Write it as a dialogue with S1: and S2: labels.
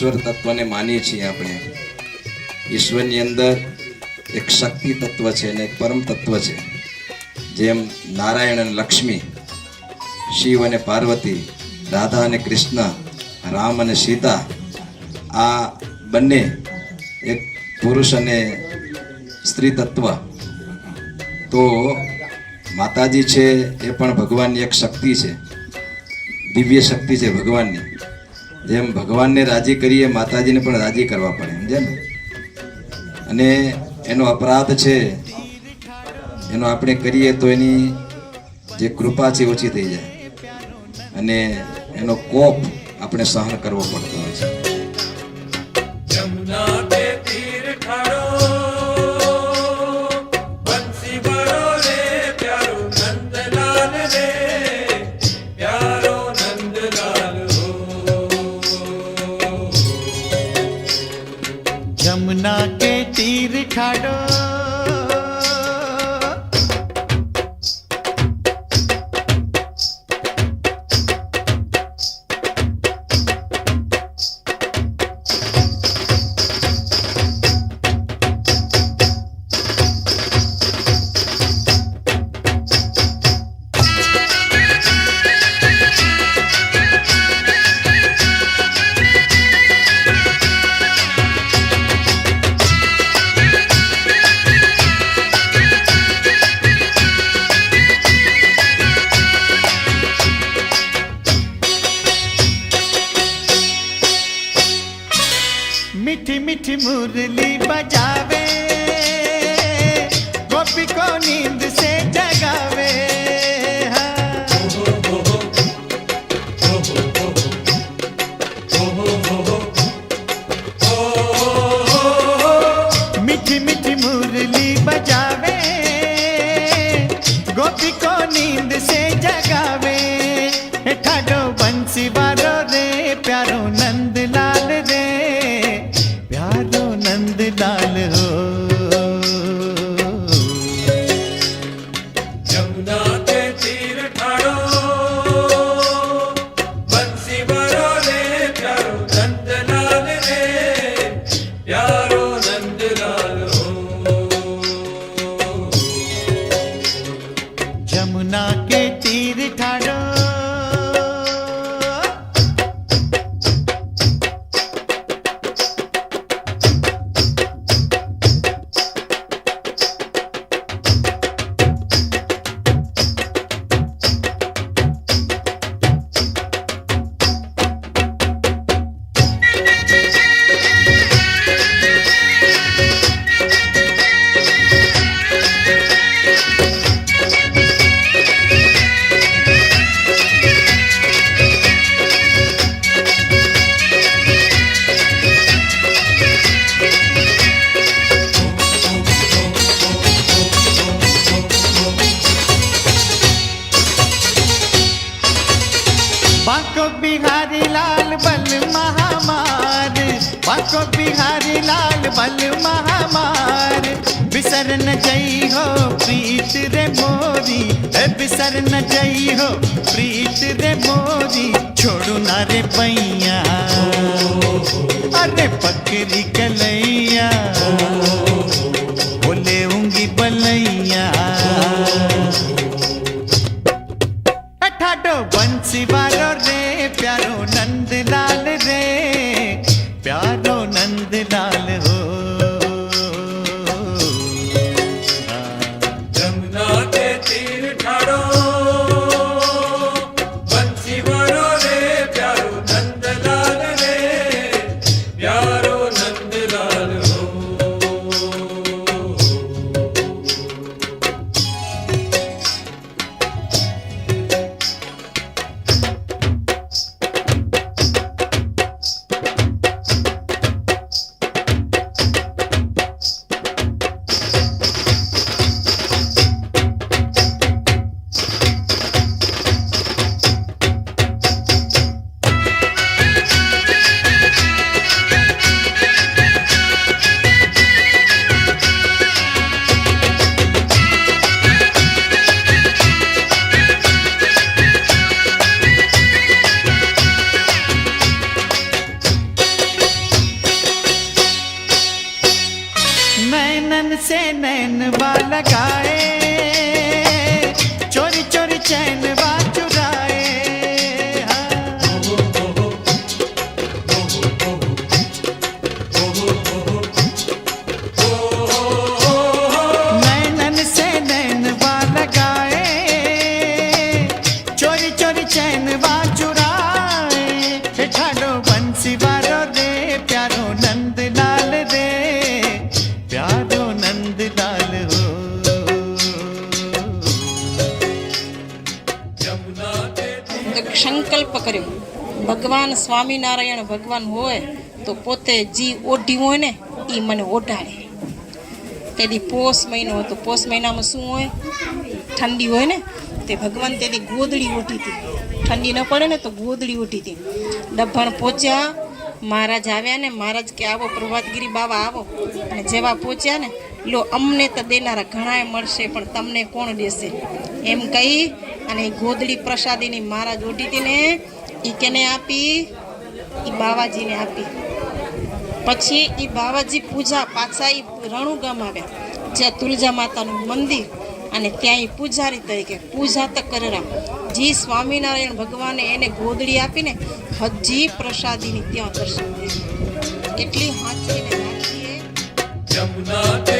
S1: ઈશ્વર તત્વને માનીએ છીએ આપણે. ઈશ્વરની અંદર એક શક્તિ તત્વ છે અને એક પરમ તત્વ છે. જેમ નારાયણ અને લક્ષ્મી, શિવ અને પાર્વતી, રાધા અને કૃષ્ણ, રામ અને સીતા, આ બંને એક પુરુષ અને સ્ત્રી તત્વ. તો માતાજી છે એ પણ ભગવાનની એક શક્તિ છે, દિવ્ય શક્તિ છે ભગવાનની. જેમ ભગવાનને રાજી કરીએ, માતાજીને પણ રાજી કરવા પડે, સમજે ને. અને એનો અપરાધ છે એનો આપણે કરીએ તો એની જે કૃપા છે ઓછી થઈ જાય અને એનો કોપ આપણે સહન કરવો પડતો હોય છે.
S2: यमुना के तीर ठाड़ो मीठी मीठी मुरली बजावे, गोपी को नींद से जगावे. मीठी मीठी मुरली बजावे, गोपी को नींद से जगावे. ठाडो बंसी वारो रे प्यारो नंदलाल रे, प्यारो नंदलाल हो.
S3: यमुना के तीर ठाड़ो बंसी वारो रे प्यारो नंदलाल रे, प्यारो नंदलाल हो.
S2: यमुना के तीर ठाड़ो बाको बिहारी लाल बल महामार, बाको बिहारी लाल बल महामार. बिसर न जई हो प्रीत रे मोरी, बिसर न जई हो प्रीत रे मोरी. छोड़ू ना रे पैया अरे पकड़ी कलैया, बोले उंगी बलैया. ठाडो बंसी वारो रे प्यारो नंदलाल रे, प्यारो नंदलाल हो.
S3: यमुना के तीर ठाड़ो बंसी वारो रे प्यारो नंदलाल रे, प्यारो नंदलाल
S4: સંકલ્પ કર્યો ભગવાન સ્વામિનારાયણ ભગવાન હોય તો પોતે જી ઓઢી હોય ને એ મને ઓઢાડે. તેથી પોષ મહિનો હતો. પોષ મહિનામાં શું હોય? ઠંડી હોય ને. તે ભગવાન તેથી ગોદડી ઓઢી હતી. ઠંડી ન પડે ને તો ગોદડી ઓઢી હતી. ડભણ પહોંચ્યા, મહારાજ આવ્યા ને મહારાજ કે આવો પ્રભાતગીરી બાવા આવો. અને જેવા પહોંચ્યા ને લો અમને તો દેનારા ઘણાય મળશે પણ તમને કોણ દેશે એમ કહી અને એ ગોદડી પ્રસાદીની મહારાજ ઓઢી હતી ને એ કેને આપી? એ બાવાજીને આપી. પછી એ બાવાજી પૂજા પાછા એ રણુ ગામ આવ્યા જ્યાં તુલજા માતાનું મંદિર અને ત્યાં એ પૂજારી તરીકે પૂજા તો કરેલા. જે સ્વામિનારાયણ ભગવાને એને ગોદડી આપીને હજી પ્રસાદીની ત્યાં દર્શન. કેટલી હાથીને રાખીએ
S3: જમુના તે